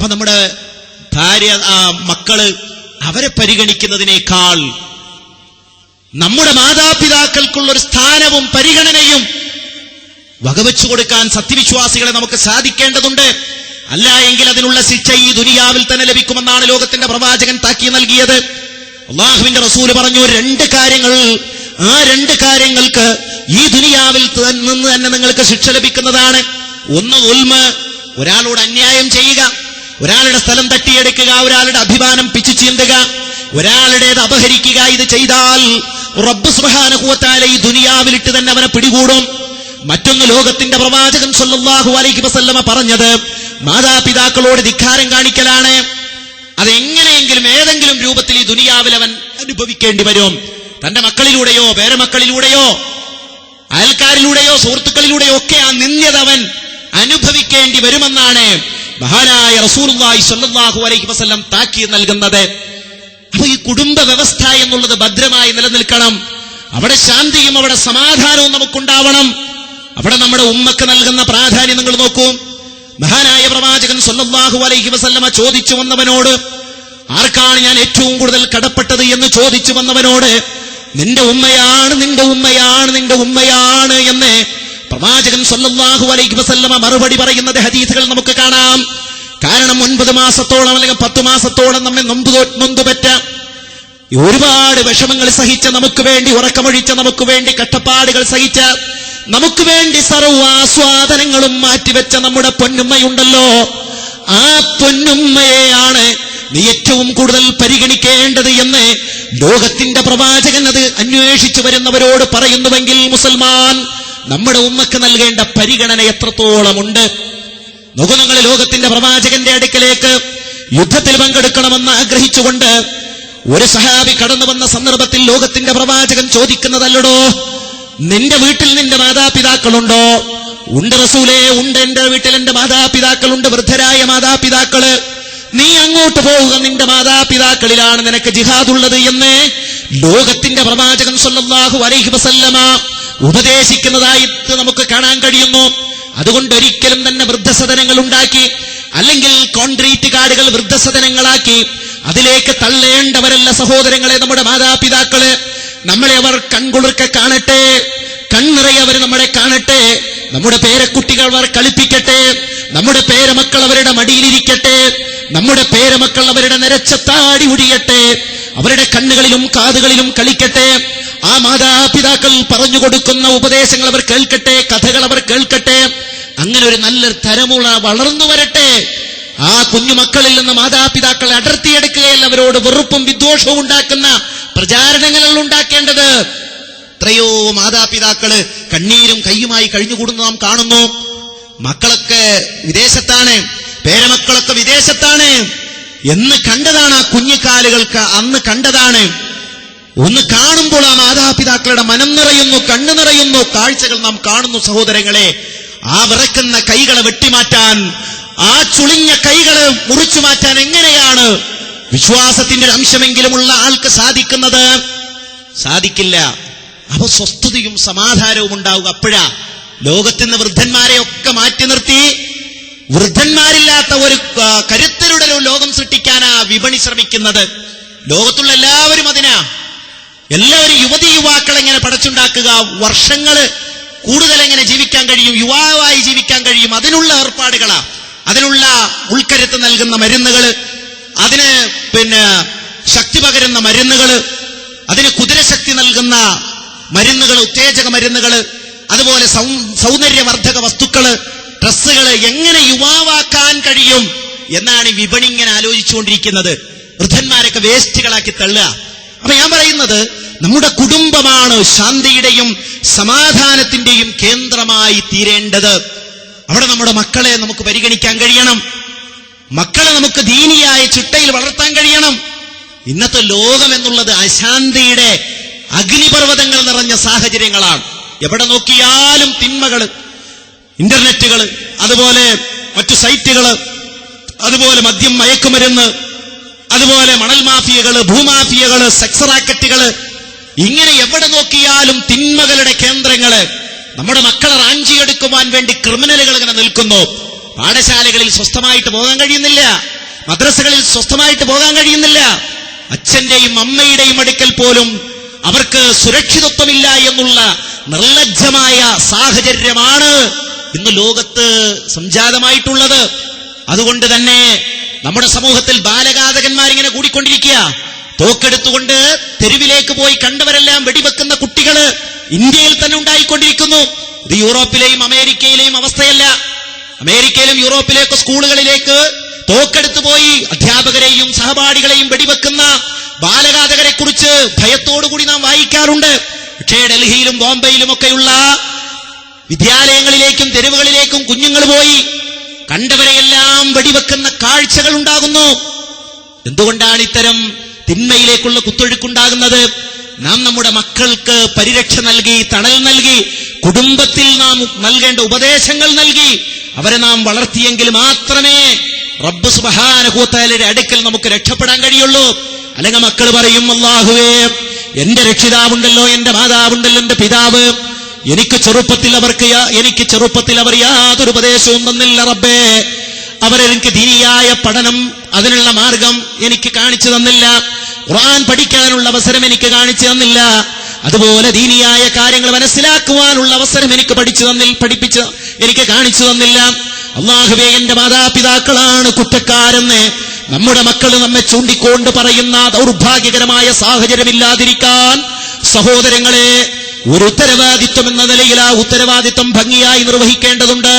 അപ്പൊ നമ്മുടെ ഭാര്യ, മക്കള്, അവരെ പരിഗണിക്കുന്നതിനേക്കാൾ നമ്മുടെ മാതാപിതാക്കൾക്കുള്ളൊരു സ്ഥാനവും പരിഗണനയും വകവെച്ചു കൊടുക്കാൻ സത്യവിശ്വാസികളെ നമുക്ക് സാധിക്കേണ്ടതുണ്ട്. അല്ല എങ്കിൽ അതിനുള്ള ശിക്ഷ ഈ ദുനിയാവിൽ തന്നെ ലഭിക്കുമെന്നാണ് ലോകത്തിന്റെ പ്രവാചകൻ താക്കീത് നൽകിയത്. അള്ളാഹുവിന്റെ റസൂല് പറഞ്ഞു, 2 കാര്യങ്ങൾ, ആ 2 കാര്യങ്ങൾക്ക് ഈ ദുനിയാവിൽ നിന്ന് തന്നെ നിങ്ങൾക്ക് ശിക്ഷ ലഭിക്കുന്നതാണ്. ഒന്ന് ഉൽമ്, ഒരാളോട് അന്യായം ചെയ്യുക, ഒരാളുടെ സ്ഥലം തട്ടിയെടുക്കുക, ഒരാളുടെ അഭിമാനം പിച്ചു ചീന്തുക, ഒരാളുടേത് അപഹരിക്കുക. ഇത് ചെയ്താൽ റബ്ബ് സുബ്ഹാനഹു വ തആല ഈ ദുനിയാവിലിട്ട് തന്നെ അവനെ പിടികൂടും. മറ്റൊന്ന് ലോകത്തിന്റെ പ്രവാചകൻ സ്വല്ലല്ലാഹു അലൈഹി വസല്ലമ പറഞ്ഞത് മാതാപിതാക്കളോട് ധിക്കാരം കാണിക്കലാണ്. അതെങ്ങനെയെങ്കിലും ഏതെങ്കിലും രൂപത്തിൽ ഈ ദുനിയാവിൽ അവൻ അനുഭവിക്കേണ്ടി വരും. തന്റെ മക്കളിലൂടെയോ പേരമക്കളിലൂടെയോ അയൽക്കാരിലൂടെയോ സുഹൃത്തുക്കളിലൂടെയോ ഒക്കെ ആ നിന്ദ്യത അവൻ അനുഭവിക്കേണ്ടി വരുമെന്നാണ് മഹാനായ റസൂലുള്ളാഹി സ്വല്ലല്ലാഹു അലൈഹി വസല്ലം താക്കീത് നൽകുന്നത്. അപ്പൊ ഈ കുടുംബ വ്യവസ്ഥ എന്നുള്ളത് ഭദ്രമായി നിലനിൽക്കണം. അവിടെ ശാന്തിയും അവിടെ സമാധാനവും നമുക്കുണ്ടാവണം. അവിടെ നമ്മുടെ ഉമ്മക്ക് നൽകുന്ന പ്രാധാന്യം നിങ്ങൾ നോക്കൂ. മഹാനായ പ്രവാചകൻ സ്വല്ലല്ലാഹു അലൈഹി വസല്ലമ ചോദിച്ചു വന്നവനോട്, ആർക്കാണ് ഞാൻ ഏറ്റവും കൂടുതൽ കടപ്പെട്ടത് എന്ന് ചോദിച്ചു വന്നവനോട്, നിന്റെ ഉമ്മയാണ്, നിന്റെ ഉമ്മയാണ്, നിന്റെ ഉമ്മയാണ് എന്ന് പ്രവാചകൻ സ്വല്ലല്ലാഹു അലൈഹി വസല്ലമ മറുപടി പറയുന്നത് ഹദീസുകൾ നമുക്ക് കാണാം. കാരണം 9 മാസത്തോളം അല്ലെങ്കിൽ 10 മാസത്തോളം നമ്മെ നൊന്തുപെറ്റ, ഒരുപാട് വിഷമങ്ങൾ സഹിച്ച, നമുക്ക് വേണ്ടി ഉറക്കമൊഴിച്ച, നമുക്ക് വേണ്ടി കഷ്ടപ്പാടുകൾ സഹിച്ച, നമുക്ക് വേണ്ടി സർവ്വാസ്വാദനങ്ങളും മാറ്റിവെച്ച നമ്മുടെ പൊന്നുമ്മയുണ്ടല്ലോ, ആ പൊന്നുമ്മയെയാണ് നീ ഏറ്റവും കൂടുതൽ പരിഗണിക്കേണ്ടത് എന്ന് ലോകത്തിന്റെ പ്രവാചകൻ അത് അന്വേഷിച്ചു വരുന്നവരോട് പറയുന്നുവെങ്കിൽ മുസൽമാൻ നമ്മുടെ ഉമ്മക്ക് നൽകേണ്ട പരിഗണന എത്രത്തോളമുണ്ട്. നോക്കൂ, നിങ്ങൾ ലോകത്തിന്റെ പ്രവാചകന്റെ അടുക്കലേക്ക് യുദ്ധത്തിൽ പങ്കെടുക്കണമെന്ന് ആഗ്രഹിച്ചുകൊണ്ട് ഒരു സഹാബി കടന്നു വന്ന സന്ദർഭത്തിൽ ലോകത്തിന്റെ പ്രവാചകൻ ചോദിക്കുന്നതല്ലടോ, നിന്റെ വീട്ടിൽ നിന്റെ മാതാപിതാക്കളുണ്ടോ? ഉണ്ട് റസൂലേ, ഉണ്ട്, എന്റെ വീട്ടിൽ എന്റെ മാതാപിതാക്കളുണ്ട്, വൃദ്ധരായ മാതാപിതാക്കള്. നീ അങ്ങോട്ട് പോവുക, നിന്റെ മാതാപിതാക്കളിലാണ് നിനക്ക് ജിഹാദുള്ളത് എന്ന് ലോകത്തിന്റെ പ്രവാചകൻ സ്വല്ലല്ലാഹു അലൈഹി വസല്ലമ ഉപദേശിക്കുന്നതായിട്ട് നമുക്ക് കാണാൻ കഴിയുന്നു. അതുകൊണ്ട് ഒരിക്കലും തന്നെ വൃദ്ധസദനങ്ങൾ ഉണ്ടാക്കി, അല്ലെങ്കിൽ കോൺക്രീറ്റ് കാടുകൾ വൃദ്ധസദനങ്ങളാക്കി അതിലേക്ക് തള്ളേണ്ടവരല്ല സഹോദരങ്ങളെ നമ്മുടെ മാതാപിതാക്കള്. നമ്മളെ അവർ കൺകുളിർക്കെ കാണട്ടെ, കണ്ണിറയെ അവർ നമ്മളെ കാണട്ടെ, നമ്മുടെ പേരക്കുട്ടികൾ അവർ കളിപ്പിക്കട്ടെ, നമ്മുടെ പേരമക്കൾ അവരുടെ മടിയിലിരിക്കട്ടെ, നമ്മുടെ പേരമക്കൾ അവരുടെ നരച്ച താടി ഉടിയട്ടെ, അവരുടെ കണ്ണുകളിലും കാതുകളിലും കളിക്കട്ടെ. ആ മാതാപിതാക്കൾ പറഞ്ഞു കൊടുക്കുന്ന ഉപദേശങ്ങൾ അവർ കേൾക്കട്ടെ, കഥകൾ അവർ കേൾക്കട്ടെ. അങ്ങനെ ഒരു നല്ലൊരു തലമുറ വളർന്നു വരട്ടെ. ആ കുഞ്ഞുമക്കളിൽ നിന്ന് മാതാപിതാക്കളെ അടർത്തിയെടുക്കുകയല്ല, അവരോട് വെറുപ്പും വിദ്വേഷവും ഉണ്ടാക്കുന്ന പ്രചാരണങ്ങൾ ഉണ്ടാക്കേണ്ടത്. എത്രയോ മാതാപിതാക്കള് കണ്ണീരും കയ്യുമായി കഴിഞ്ഞുകൂടുന്ന നാം കാണുന്നു. മക്കളൊക്കെ വിദേശത്താണ്, പേരമക്കളൊക്കെ വിദേശത്താണ് എന്ന് കണ്ടതാണ്. ആ കുഞ്ഞിക്കാലുകൾക്ക് അന്ന് കണ്ടതാണ്. ഒന്ന് കാണുമ്പോൾ ആ മാതാപിതാക്കളുടെ മനം നിറയുന്നു, കണ്ണു നിറയുന്നു, കാഴ്ചകൾ നാം കാണുന്നു. സഹോദരങ്ങളെ, ആ വിറക്കുന്ന കൈകളെ വെട്ടിമാറ്റാൻ, ആ ചുളിഞ്ഞ കൈകളെ മുറിച്ചു മാറ്റാൻ എങ്ങനെയാണ് വിശ്വാസത്തിന്റെ ഒരു അംശമെങ്കിലുമുള്ള ആൾക്ക് സാധിക്കുന്നത്? സാധിക്കില്ല. അപ്പൊ സ്വസ്ഥതയും സമാധാനവും ഉണ്ടാവുക അപ്പോഴാ. ലോകത്തിന് വൃദ്ധന്മാരെ ഒക്കെ മാറ്റി നിർത്തി വൃദ്ധന്മാരില്ലാത്ത ഒരു കരുത്തരുടെ ലോകം സൃഷ്ടിക്കാനാ വിപണി ശ്രമിക്കുന്നത്. ലോകത്തുള്ള എല്ലാവരും അതിനാ. എല്ലാവരും യുവതി യുവാക്കൾ എങ്ങനെ പടച്ചുണ്ടാക്കുക, വർഷങ്ങള് കൂടുതൽ എങ്ങനെ ജീവിക്കാൻ കഴിയും, യുവാവായി ജീവിക്കാൻ കഴിയും, അതിനുള്ള ഏർപ്പാടുകളാ. അതിനുള്ള ഉൾക്കരുത്ത് നൽകുന്ന മരുന്നുകള്, അതിന് ശക്തി പകരുന്ന മരുന്നുകള്, അതിന് കുതിരശക്തി നൽകുന്ന മരുന്നുകൾ, ഉത്തേജക മരുന്നുകള്, അതുപോലെ സൗന്ദര്യവർദ്ധക വസ്തുക്കള്, ഡ്രസ്സുകള്, എങ്ങനെ യുവാവാക്കാൻ കഴിയും എന്നാണ് ഈ വിപണി ഇങ്ങനെ ആലോചിച്ചുകൊണ്ടിരിക്കുന്നത്. വൃദ്ധന്മാരൊക്കെ വേസ്റ്റുകളാക്കി തള്ളുക. അപ്പൊ ഞാൻ പറയുന്നത്, നമ്മുടെ കുടുംബമാണ് ശാന്തിയുടെയും സമാധാനത്തിന്റെയും കേന്ദ്രമായി തീരേണ്ടത്. അവിടെ നമ്മുടെ മക്കളെ നമുക്ക് പരിഗണിക്കാൻ കഴിയണം. മക്കളെ നമുക്ക് ദീനിയായ ചിട്ടയിൽ വളർത്താൻ കഴിയണം. ഇന്നത്തെ ലോകം എന്നുള്ളത് അശാന്തിയുടെ അഗ്നിപർവ്വതങ്ങൾ നിറഞ്ഞ സാഹചര്യങ്ങളാണ്. എവിടെ നോക്കിയാലും തിന്മകള്, ഇന്റർനെറ്റുകള്, അതുപോലെ മറ്റു സൈറ്റുകള്, അതുപോലെ മദ്യം, മയക്കുമരുന്ന്, അതുപോലെ മണൽ മാഫിയകള്, ഭൂമാഫിയകള്, സെക്സ് റാക്കറ്റുകള്, ഇങ്ങനെ എവിടെ നോക്കിയാലും തിന്മകളുടെ കേന്ദ്രങ്ങള്. നമ്മുടെ മക്കളെ റാഞ്ചിയെടുക്കുവാൻ വേണ്ടി ക്രിമിനലുകൾ ഇങ്ങനെ നിൽക്കുന്നു. പാഠശാലകളിൽ സ്വസ്ഥമായിട്ട് പോകാൻ കഴിയുന്നില്ല, മദ്രസകളിൽ സ്വസ്ഥമായിട്ട് പോകാൻ കഴിയുന്നില്ല. അച്ഛന്റെയും അമ്മയുടെയും അടുക്കൽ പോലും അവർക്ക് സുരക്ഷിതത്വമില്ല എന്നുള്ള നിർലജ്ജമായ സാഹചര്യമാണ് ഇന്ന് ലോകത്ത് സംജാതമായിട്ടുള്ളത്. അതുകൊണ്ട് തന്നെ നമ്മുടെ സമൂഹത്തിൽ ബാലഘാതകന്മാരിങ്ങനെ കൂടിക്കൊണ്ടിരിക്കുക. തോക്കെടുത്തുകൊണ്ട് തെരുവിലേക്ക് പോയി കണ്ടവരെല്ലാം വെടിവെക്കുന്ന കുട്ടികള് ഇന്ത്യയിൽ തന്നെ ഉണ്ടായിക്കൊണ്ടിരിക്കുന്നു. ഇത് യൂറോപ്പിലെയും അമേരിക്കയിലെയും അവസ്ഥയല്ല. അമേരിക്കയിലും യൂറോപ്പിലേക്ക് സ്കൂളുകളിലേക്ക് തോക്കെടുത്തു പോയി അധ്യാപകരെയും സഹപാഠികളെയും വെടിവെക്കുന്ന ബാലഘാതകരെ കുറിച്ച് ഭയത്തോടുകൂടി നാം വായിക്കാറുണ്ട്. പക്ഷേ ഡൽഹിയിലും ബോംബെയിലും ഒക്കെയുള്ള വിദ്യാലയങ്ങളിലേക്കും തെരുവുകളിലേക്കും കുഞ്ഞുങ്ങൾ പോയി കണ്ടവരെയെല്ലാം വെടിവെക്കുന്ന കാഴ്ചകൾ ഉണ്ടാകുന്നു. എന്തുകൊണ്ടാണ് ഇത്തരം തിന്മയിലേക്കുള്ള കുത്തൊഴുക്കുണ്ടാകുന്നത്? നാം നമ്മുടെ മക്കൾക്ക് പരിരക്ഷ നൽകി, തണൽ നൽകി, കുടുംബത്തിൽ നാം നൽകേണ്ട ഉപദേശങ്ങൾ നൽകി അവരെ നാം വളർത്തിയെങ്കിൽ മാത്രമേ റബ്ബ് സുബ്ഹാനഹു വ തആലയുടെ അടുക്കൽ നമുക്ക് രക്ഷപ്പെടാൻ കഴിയുള്ളൂ. അല്ലെങ്കിൽ മക്കൾ പറയും, അല്ലാഹുവേ, എന്റെ രക്ഷിതാവുണ്ടല്ലോ, എന്റെ മാതാവുണ്ടല്ലോ, എന്റെ പിതാവ്, എനിക്ക് ചെറുപ്പത്തിൽ അവർ യാതൊരു ഉപദേശവും തന്നില്ല റബ്ബേ. അവരെനിക്ക് ദീനിയായ പഠനം, അതിനുള്ള മാർഗം എനിക്ക് കാണിച്ചു തന്നില്ല. ഖുർആൻ പഠിക്കാനുള്ള അവസരം എനിക്ക് കാണിച്ചു തന്നില്ല. അതുപോലെ ദീനിയായ കാര്യങ്ങൾ മനസ്സിലാക്കുവാനുള്ള അവസരം എനിക്ക് പഠിപ്പിച്ച് എനിക്ക് കാണിച്ചു തന്നില്ല. അല്ലാഹുവേ, എന്റെ മാതാപിതാക്കളാണ് കുറ്റക്കാരെന്ന് നമ്മുടെ മക്കൾ നമ്മെ ചൂണ്ടിക്കൊണ്ട് പറയുന്ന ദൗർഭാഗ്യകരമായ സാഹചര്യമില്ലാതിരിക്കാൻ സഹോദരങ്ങളെ, ഒരു ഉത്തരവാദിത്വം എന്ന നിലയിൽ ആ ഉത്തരവാദിത്വം ഭംഗിയായി നിർവഹിക്കേണ്ടതുണ്ട്.